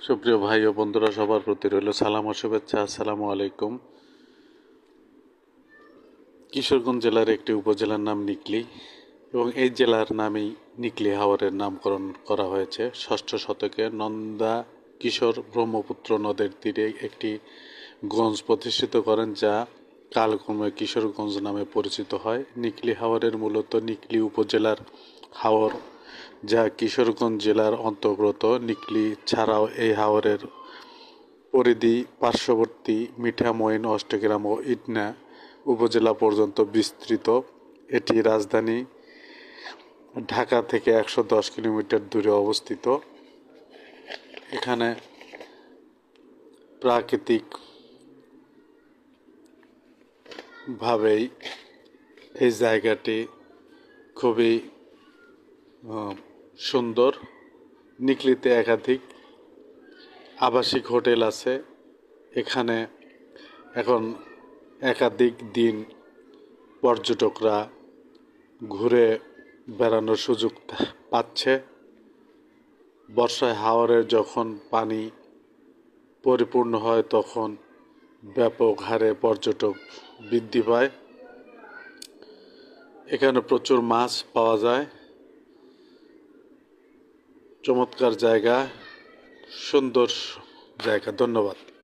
সুপ্রিয় ভাই ও বন্ধুরা, সবার প্রতি রইল সালাম ও শুভেচ্ছা। আসসালামু আলাইকুম। কিশোরগঞ্জ জেলার একটি উপজেলার নাম নিকলী এবং এই জেলার নামেই নিকলী হাওরের নামকরণ করা হয়েছে। ষষ্ঠ শতকে নন্দা কিশোর ব্রহ্মপুত্র নদের তীরে একটি গঞ্জ প্রতিষ্ঠিত করেন, যা কালক্রমে কিশোরগঞ্জ নামে পরিচিত হয়। নিকলী হাওরের মূলত নিকলী উপজেলার হাওর, যা কিশোরগঞ্জ জেলার অন্তর্গত। নিকলী ছাড়াও এই হাওরের পরিধি পার্শ্ববর্তী মিঠামইন, অষ্টগ্রাম ও ইটনা উপজেলা পর্যন্ত বিস্তৃত। এটি রাজধানী ঢাকা থেকে 110 কিলোমিটার দূরে অবস্থিত। এখানে প্রাকৃতিকভাবেই এই জায়গাটি খুবই সুন্দর। নিকলীতে একাধিক আবাসিক হোটেল আছে। এখানে এখন একাধিক দিন পর্যটকরা ঘুরে বেড়ানোর সুযোগ পাচ্ছে। বর্ষায় হাওরের যখন পানি পরিপূর্ণ হয় তখন ব্যাপক হারে পর্যটক বৃদ্ধি পায়। এখানে প্রচুর মাছ পাওয়া যায়। চমৎকার জায়গা, সুন্দর জায়গা। ধন্যবাদ।